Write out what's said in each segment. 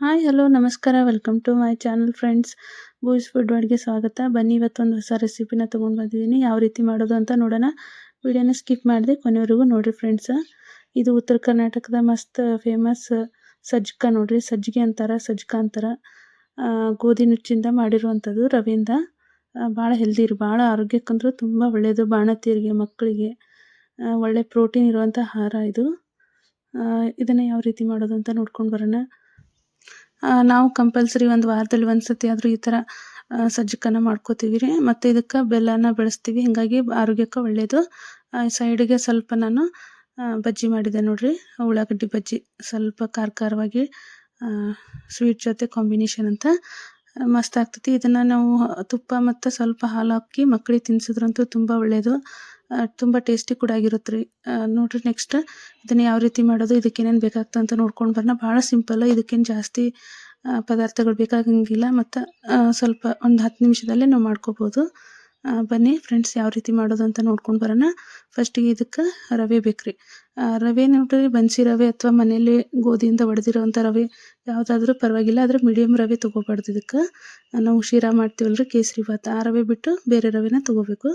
Hi hello ನಮಸ್ಕಾರ welcome to my channel friends. Boys food ವರ್ಡ್ಗೆ ಸ್ವಾಗತ. ಬನ್ನಿ ಇವತ್ತೊಂದು ಹೊಸ ರೆಸಿಪಿನ ತೊಗೊಂಡು ಬಂದಿದ್ದೀನಿ. ಯಾವ ರೀತಿ ಮಾಡೋದು ಅಂತ ನೋಡೋಣ. ವಿಡಿಯೋನ ಸ್ಕಿಪ್ ಮಾಡದೆ ಕೊನೆವರೆಗೂ ನೋಡಿರಿ ಫ್ರೆಂಡ್ಸ್. ಇದು ಉತ್ತರ ಕರ್ನಾಟಕದ ಮಸ್ತ್ ಫೇಮಸ್ ಸಜ್ಜಕ ನೋಡ್ರಿ. ಸಜ್ಜಿಗೆ ಅಂತಾರೆ, ಸಜ್ಜಕ ಅಂತಾರೆ. ಗೋಧಿ ನುಚ್ಚಿಂದ ಮಾಡಿರುವಂಥದ್ದು, ರವೆಯಿಂದ. ಭಾಳ ಹೆಲ್ದಿ ರೀ, ಭಾಳ ಆರೋಗ್ಯಕ್ಕಂದ್ರೂ ತುಂಬ ಒಳ್ಳೆಯದು. ಬಾಣಂತಿಯರಿಗೆ, ಮಕ್ಕಳಿಗೆ ಒಳ್ಳೆ ಪ್ರೋಟೀನ್ ಇರುವಂಥ ಆಹಾರ ಇದು. ಇದನ್ನು ಯಾವ ರೀತಿ ಮಾಡೋದು ಅಂತ ನೋಡ್ಕೊಂಡು ಬರೋಣ. ನಾವು ಕಂಪಲ್ಸರಿ ಒಂದು ವಾರದಲ್ಲಿ ಒಂದು ಸತಿ ಆದರೂ ಈ ಥರ ಸಜ್ಜಕನ ಮಾಡ್ಕೋತೀವಿ ರೀ. ಮತ್ತು ಇದಕ್ಕೆ ಬೆಲ್ಲನ ಬೆಳೆಸ್ತೀವಿ, ಹೀಗಾಗಿ ಆರೋಗ್ಯಕ್ಕೆ ಒಳ್ಳೆಯದು. ಸೈಡಿಗೆ ಸ್ವಲ್ಪ ನಾನು ಬಜ್ಜಿ ಮಾಡಿದೆ ನೋಡ್ರಿ, ಉಳ್ಳಾಗಡ್ಡಿ ಬಜ್ಜಿ. ಸ್ವಲ್ಪ ಖಾರ ಖಾರವಾಗಿ ಸ್ವೀಟ್ ಜೊತೆ ಕಾಂಬಿನೇಷನ್ ಅಂತ ಮಸ್ತ್ ಆಗ್ತೈತಿ. ಇದನ್ನು ನಾವು ತುಪ್ಪ ಮತ್ತು ಸ್ವಲ್ಪ ಹಾಲು ಹಾಕಿ ಮಕ್ಕಳಿಗೆ ತಿನ್ಸಿದ್ರಂತೂ ತುಂಬ ಒಳ್ಳೆಯದು. ತುಂಬ ಟೇಸ್ಟಿ ಕೂಡ ಆಗಿರುತ್ತೆ ರೀ. ನೋಡಿರಿ ನೆಕ್ಸ್ಟ್ ಇದನ್ನು ಯಾವ ರೀತಿ ಮಾಡೋದು, ಇದಕ್ಕೇನೇನು ಬೇಕಾಗ್ತದೆ ಅಂತ ನೋಡ್ಕೊಂಡು ಬರೋಣ. ಭಾಳ ಸಿಂಪಲ್, ಇದಕ್ಕೇನು ಜಾಸ್ತಿ ಪದಾರ್ಥಗಳು ಬೇಕಾಗಂಗಿಲ್ಲ. ಮತ್ತು ಸ್ವಲ್ಪ ಒಂದು 10 ನಿಮಿಷದಲ್ಲೇ ನಾವು ಮಾಡ್ಕೋಬೋದು. ಬನ್ನಿ ಫ್ರೆಂಡ್ಸ್, ಯಾವ ರೀತಿ ಮಾಡೋದು ಅಂತ ನೋಡ್ಕೊಂಡು ಬರೋಣ. ಫಸ್ಟಿಗೆ ಇದಕ್ಕೆ ರವೆ ಬೇಕು ರೀ. ರವೆ ನೋಡ್ರಿ, ಬನ್ಸಿ ರವೆ ಅಥವಾ ಮನೆಯಲ್ಲಿ ಗೋಧಿಯಿಂದ ಒಡೆದಿರೋವಂಥ ರವೆ ಯಾವುದಾದ್ರೂ ಪರವಾಗಿಲ್ಲ, ಆದರೆ ಮೀಡಿಯಮ್ ರವೆ ತೊಗೋಬಾರ್ದು. ಇದಕ್ಕೆ ನಾವು ಶೀರಾ ಮಾಡ್ತೀವಲ್ರಿ, ಕೇಸರಿ ಭಾತ್, ಆ ರವೆ ಬಿಟ್ಟು ಬೇರೆ ರವೆನ ತೊಗೋಬೇಕು.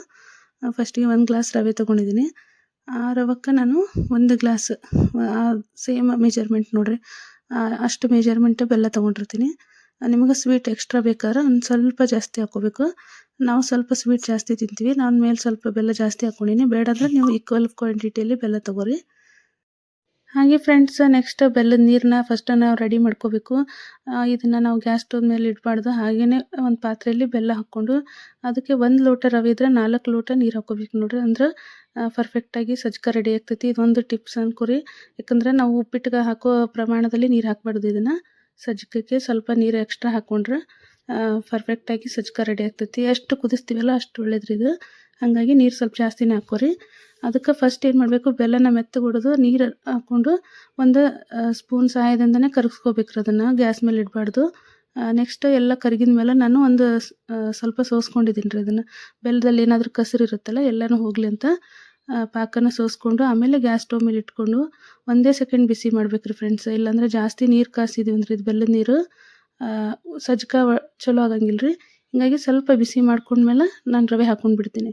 ಫಸ್ಟಿಗೆ 1 ಗ್ಲಾಸ್ ರವೆ ತೊಗೊಂಡಿದ್ದೀನಿ. ಆ ರವಕ್ಕೆ ನಾನು 1 ಗ್ಲಾಸ್ ಸೇಮ್ ಮೆಜರ್ಮೆಂಟ್ ನೋಡ್ರಿ, ಅಷ್ಟು ಮೆಜರ್ಮೆಂಟ್ ಬೆಲ್ಲ ತೊಗೊಂಡಿರ್ತೀನಿ. ನಿಮಗೆ ಸ್ವೀಟ್ ಎಕ್ಸ್ಟ್ರಾ ಬೇಕಾದ್ರೆ ಒಂದು ಸ್ವಲ್ಪ ಜಾಸ್ತಿ ಹಾಕ್ಕೋಬೇಕು. ನಾವು ಸ್ವಲ್ಪ ಸ್ವೀಟ್ ಜಾಸ್ತಿ ತಿಂತೀವಿ, ನಾನು ಮೇಲೆ ಸ್ವಲ್ಪ ಬೆಲ್ಲ ಜಾಸ್ತಿ ಹಾಕ್ಕೊಂಡೀನಿ. ಬೇಡಂದ್ರೆ ನೀವು ಈಕ್ವಲ್ ಕ್ವಾಂಟಿಟಿಯಲ್ಲಿ ಬೆಲ್ಲ ತೊಗೋರಿ. ಹಾಗೆ ಫ್ರೆಂಡ್ಸ್, ನೆಕ್ಸ್ಟ್ ಬೆಲ್ಲದ ನೀರನ್ನ ಫಸ್ಟ್ ನಾವು ರೆಡಿ ಮಾಡ್ಕೋಬೇಕು. ಇದನ್ನು ನಾವು ಗ್ಯಾಸ್ ಸ್ಟವ್ ಮೇಲೆ ಇಡಬಾರ್ದು. ಹಾಗೆಯೇ ಒಂದು ಪಾತ್ರೆಯಲ್ಲಿ ಬೆಲ್ಲ ಹಾಕ್ಕೊಂಡು ಅದಕ್ಕೆ 1 ಲೋಟ ರವೆ ಇದ್ದರೆ 4 ಲೋಟ ನೀರು ಹಾಕ್ಕೋಬೇಕು ನೋಡ್ರಿ. ಅಂದ್ರೆ ಪರ್ಫೆಕ್ಟಾಗಿ ಸಜ್ಜಕ ರೆಡಿ ಆಗ್ತೈತಿ. ಇದೊಂದು ಟಿಪ್ಸ್ ಅನ್ಕೋರಿ. ಯಾಕಂದ್ರೆ ನಾವು ಉಪ್ಪಿಟ್ಟಿಗೆ ಹಾಕೋ ಪ್ರಮಾಣದಲ್ಲಿ ನೀರು ಹಾಕಬಾರ್ದು. ಇದನ್ನು ಸಜ್ಜಕಕ್ಕೆ ಸ್ವಲ್ಪ ನೀರು ಎಕ್ಸ್ಟ್ರಾ ಹಾಕ್ಕೊಂಡ್ರೆ ಪರ್ಫೆಕ್ಟಾಗಿ ಸಜ್ಜಕ ರೆಡಿ ಆಗ್ತೈತಿ. ಎಷ್ಟು ಕುದಿಸ್ತೀವಲ್ಲ ಅಷ್ಟು ಒಳ್ಳೇದ್ರಿ ಇದು. ಹಾಗಾಗಿ ನೀರು ಸ್ವಲ್ಪ ಜಾಸ್ತಿನೇ ಹಾಕ್ಕೋರಿ. ಅದಕ್ಕೆ ಫಸ್ಟ್ ಏನು ಮಾಡಬೇಕು, ಬೆಲ್ಲನ ಮೆತ್ತಗೊಡೋದು ನೀರು ಹಾಕ್ಕೊಂಡು ಒಂದು ಸ್ಪೂನ್ ಸಹಾಯದಿಂದನೇ ಕರಗಿಸ್ಕೋಬೇಕ್ರಿ. ಅದನ್ನು ಗ್ಯಾಸ್ ಮೇಲೆ ಇಡಬಾರ್ದು. ನೆಕ್ಸ್ಟ್ ಎಲ್ಲ ಕರಗಿದ ಮೇಲೆ ನಾನು ಒಂದು ಸ್ವಲ್ಪ ಸೋಸ್ಕೊಂಡಿದ್ದೀನಿ ರೀ. ಅದನ್ನು ಬೆಲ್ಲದಲ್ಲಿ ಏನಾದರೂ ಕಸರು ಇರುತ್ತಲ್ಲ ಎಲ್ಲನೂ ಹೋಗಲಿ ಅಂತ ಪಾಕನ ಸೋಸ್ಕೊಂಡು ಆಮೇಲೆ ಗ್ಯಾಸ್ ಸ್ಟವ್ ಮೇಲೆ ಇಟ್ಕೊಂಡು 1 ಸೆಕೆಂಡ್ ಬಿಸಿ ಮಾಡ್ಬೇಕ್ರಿ ಫ್ರೆಂಡ್ಸ್. ಇಲ್ಲಾಂದರೆ ಜಾಸ್ತಿ ನೀರು ಕಾಸಿದೀವಿ ಅಂದ್ರೆ ಇದು ಬೆಲ್ಲದ ನೀರು ಸಜ್ಜಕ ಚಲೋ ಆಗಂಗಿಲ್ಲ ರೀ. ಹೀಗಾಗಿ ಸ್ವಲ್ಪ ಬಿಸಿ ಮಾಡ್ಕೊಂಡ್ಮೇಲೆ ನಾನು ರವೆ ಹಾಕ್ಕೊಂಡು ಬಿಡ್ತೀನಿ.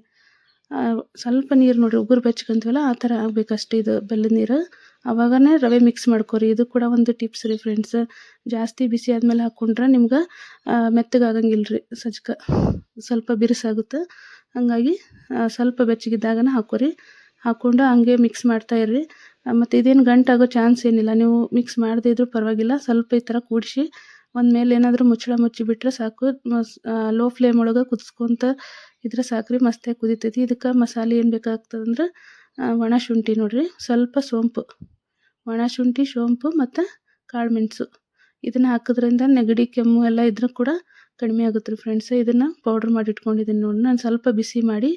ಸ್ವಲ್ಪ ನೀರು ನೋಡಿರಿ, ಉಗುರು ಬೆಚ್ಚಗಂತೀವಲ್ಲ ಆ ಥರ ಆಗಬೇಕಷ್ಟೇ ಇದು ಬೆಲ್ಲದ ನೀರು. ಆವಾಗನೇ ರವೆ ಮಿಕ್ಸ್ ಮಾಡ್ಕೊರಿ. ಇದು ಕೂಡ ಒಂದು ಟಿಪ್ಸ್ ರೀ ಫ್ರೆಂಡ್ಸ್. ಜಾಸ್ತಿ ಬಿಸಿ ಆದಮೇಲೆ ಹಾಕ್ಕೊಂಡ್ರೆ ನಿಮ್ಗೆ ಮೆತ್ತಗಾಗಂಗಿಲ್ಲ ರೀ ಸಜ್ಜಕ, ಸ್ವಲ್ಪ ಬಿರುಸಾಗುತ್ತೆ. ಹಾಗಾಗಿ ಸ್ವಲ್ಪ ಬೆಚ್ಚಗಿದ್ದಾಗನೇ ಹಾಕ್ಕೊರಿ. ಹಾಕ್ಕೊಂಡು ಹಂಗೆ ಮಿಕ್ಸ್ ಮಾಡ್ತಾಯಿರ್ರಿ. ಮತ್ತು ಇದೇನು ಗಂಟಾಗೋ ಚಾನ್ಸ್ ಏನಿಲ್ಲ. ನೀವು ಮಿಕ್ಸ್ ಮಾಡದೇ ಇದ್ರೂ ಪರವಾಗಿಲ್ಲ. ಸ್ವಲ್ಪ ಈ ಥರ ಕೂಡಿಸಿ ಒಂದು ಮೇಲೆ ಏನಾದರೂ ಮುಚ್ಚಳ ಮುಚ್ಚಿಬಿಟ್ರೆ ಸಾಕು. ಲೋ ಫ್ಲೇಮ್ ಒಳಗೆ ಕುದಿಸ್ಕೊಂತ ಇದ್ರೆ ಸಾಕ್ರಿ, ಮಸ್ತಾಗಿ ಕುದಿತೈತಿ. ಇದಕ್ಕೆ ಮಸಾಲೆ ಏನು ಬೇಕಾಗ್ತದಂದ್ರೆ ಒಣ ಶುಂಠಿ ನೋಡ್ರಿ, ಸ್ವಲ್ಪ ಸೋಂಪು, ಒಣ ಶುಂಠಿ, ಸೋಂಪು ಮತ್ತು ಕಾಳು ಮೆಣಸು. ಇದನ್ನು ಹಾಕೋದ್ರಿಂದ ನೆಗಡಿ ಕೆಮ್ಮು ಎಲ್ಲ ಇದ್ರೂ ಕೂಡ ಕಡಿಮೆ ಆಗುತ್ತೆ ರೀ ಫ್ರೆಂಡ್ಸ್. ಇದನ್ನು ಪೌಡ್ರ್ ಮಾಡಿ ಇಟ್ಕೊಂಡಿದ್ದೀನಿ ನೋಡಿ. ನಾನು ಸ್ವಲ್ಪ ಬಿಸಿ ಮಾಡಿ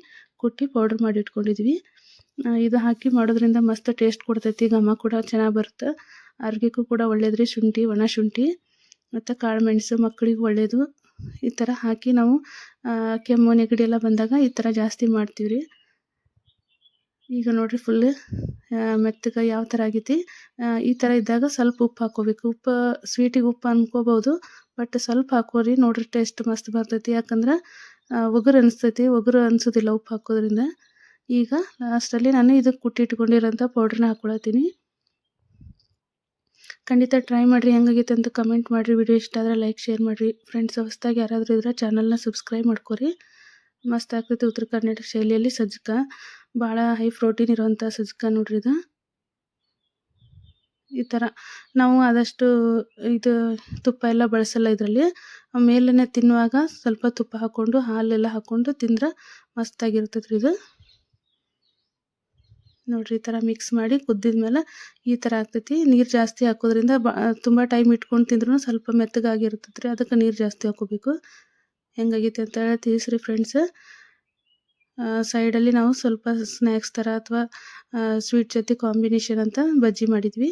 ಕುಟ್ಟಿ ಪೌಡ್ರ್ ಮಾಡಿ ಇಟ್ಕೊಂಡಿದ್ವಿ. ಇದು ಹಾಕಿ ಮಾಡೋದ್ರಿಂದ ಮಸ್ತ್ ಟೇಸ್ಟ್ ಕೊಡ್ತೈತಿ, ಘಮ ಕೂಡ ಚೆನ್ನಾಗಿ ಬರುತ್ತೆ. ಆರೋಗ್ಯಕ್ಕೂ ಕೂಡ ಒಳ್ಳೇದ್ರಿ ಶುಂಠಿ, ಒಣ ಶುಂಠಿ ಮತ್ತು ಕಾಳು ಮೆಣಸು ಮಕ್ಕಳಿಗೆ ಒಳ್ಳೆಯದು. ಈ ಥರ ಹಾಕಿ ನಾವು ಕೆಮ್ಮು ನೆಗಡಿ ಎಲ್ಲ ಬಂದಾಗ ಈ ಥರ ಜಾಸ್ತಿ ಮಾಡ್ತೀವಿ ರೀ. ಈಗ ನೋಡಿರಿ ಫುಲ್ ಮೆತ್ತಗೆ ಯಾವ ಥರ ಆಗೈತಿ. ಈ ಥರ ಇದ್ದಾಗ ಸ್ವಲ್ಪ ಉಪ್ಪು ಹಾಕ್ಕೋಬೇಕು. ಉಪ್ಪು ಸ್ವೀಟಿಗೆ ಉಪ್ಪು ಅನ್ಕೋಬೋದು, ಬಟ್ ಸ್ವಲ್ಪ ಹಾಕೋರಿ. ನೋಡಿರಿ ಟೇಸ್ಟ್ ಮಸ್ತ್ ಬರ್ತೈತಿ. ಯಾಕಂದ್ರೆ ಒಗರು ಅನಿಸ್ತೈತಿ, ಒಗರು ಅನಿಸೋದಿಲ್ಲ ಉಪ್ಪು ಹಾಕೋದ್ರಿಂದ. ಈಗ ಲಾಸ್ಟಲ್ಲಿ ನಾನು ಇದಕ್ಕೆ ಕುಟ್ಟಿಟ್ಕೊಂಡಿರೋಂಥ ಪೌಡ್ರನ್ನ ಹಾಕ್ಕೊಳತ್ತೀನಿ. ಖಂಡಿತ ಟ್ರೈ ಮಾಡಿರಿ, ಹೆಂಗಾಗೈತೆ ಅಂತ ಕಮೆಂಟ್ ಮಾಡಿರಿ. ವಿಡಿಯೋ ಇಷ್ಟ ಆದರೆ ಲೈಕ್ ಶೇರ್ ಮಾಡಿರಿ ಫ್ರೆಂಡ್ಸ್. ಹೊಸದಾಗಿ ಯಾರಾದರೂ ಇದ್ರೆ ಚಾನಲ್ನ ಸಬ್ಸ್ಕ್ರೈಬ್ ಮಾಡ್ಕೊರಿ. ಮಸ್ತ್ ಆಗ್ತೈತಿ ಉತ್ತರ ಕರ್ನಾಟಕ ಶೈಲಿಯಲ್ಲಿ ಸಜ್ಜಕ. ಭಾಳ ಹೈ ಪ್ರೋಟೀನ್ ಇರುವಂಥ ಸಜ್ಜಕ ನೋಡ್ರಿ ಇದು. ಈ ಥರ ನಾವು ಆದಷ್ಟು ಇದು ತುಪ್ಪ ಎಲ್ಲ ಬಳಸಲ್ಲ ಇದರಲ್ಲಿ. ಮೇಲೇ ತಿನ್ನುವಾಗ ಸ್ವಲ್ಪ ತುಪ್ಪ ಹಾಕ್ಕೊಂಡು ಹಾಲೆಲ್ಲ ಹಾಕ್ಕೊಂಡು ತಿಂದ್ರೆ ಮಸ್ತಾಗಿರ್ತೈತೆ ರೀ ಇದು. ನೋಡಿರಿ ಈ ಥರ ಮಿಕ್ಸ್ ಮಾಡಿ ಕುದ್ದಿದ್ಮೇಲೆ ಈ ಥರ ಆಗ್ತೈತಿ. ನೀರು ಜಾಸ್ತಿ ಹಾಕೋದ್ರಿಂದ ತುಂಬ ಟೈಮ್ ಇಟ್ಕೊಂಡು ತಿಂದ್ರೂ ಸ್ವಲ್ಪ ಮೆತ್ತಗಾಗಿರ್ತೈತೆ ರೀ. ಅದಕ್ಕೆ ನೀರು ಜಾಸ್ತಿ ಹಾಕ್ಕೋಬೇಕು. ಹೆಂಗಾಗೈತೆ ಅಂತ ಹೇಳಿ ತಿಳಿಸ್ರಿ ಫ್ರೆಂಡ್ಸ್. ಸೈಡಲ್ಲಿ ನಾವು ಸ್ವಲ್ಪ ಸ್ನ್ಯಾಕ್ಸ್ ಥರ ಅಥವಾ ಸ್ವೀಟ್ ಜೊತೆ ಕಾಂಬಿನೇಷನ್ ಅಂತ ಬಜ್ಜಿ ಮಾಡಿದ್ವಿ.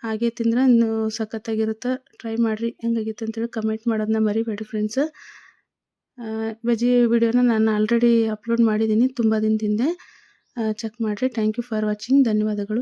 ಹಾಗೆ ತಿಂದ್ರೆ ಇನ್ನೂ ಸಖತ್ತಾಗಿರುತ್ತೆ. ಟ್ರೈ ಮಾಡಿರಿ, ಹೆಂಗಾಗೈತೆ ಅಂತೇಳಿ ಕಮೆಂಟ್ ಮಾಡೋದನ್ನ ಮರಿಬೇಡಿ ಫ್ರೆಂಡ್ಸ್. ಬಜ್ಜಿ ವಿಡಿಯೋನ ನಾನು ಆಲ್ರೆಡಿ ಅಪ್ಲೋಡ್ ಮಾಡಿದ್ದೀನಿ ತುಂಬ ದಿನದ ಹಿಂದೆ. ಚೆಕ್ ಮಾಡಿರಿ. Thank you for watching. ಧನ್ಯವಾದಗಳು.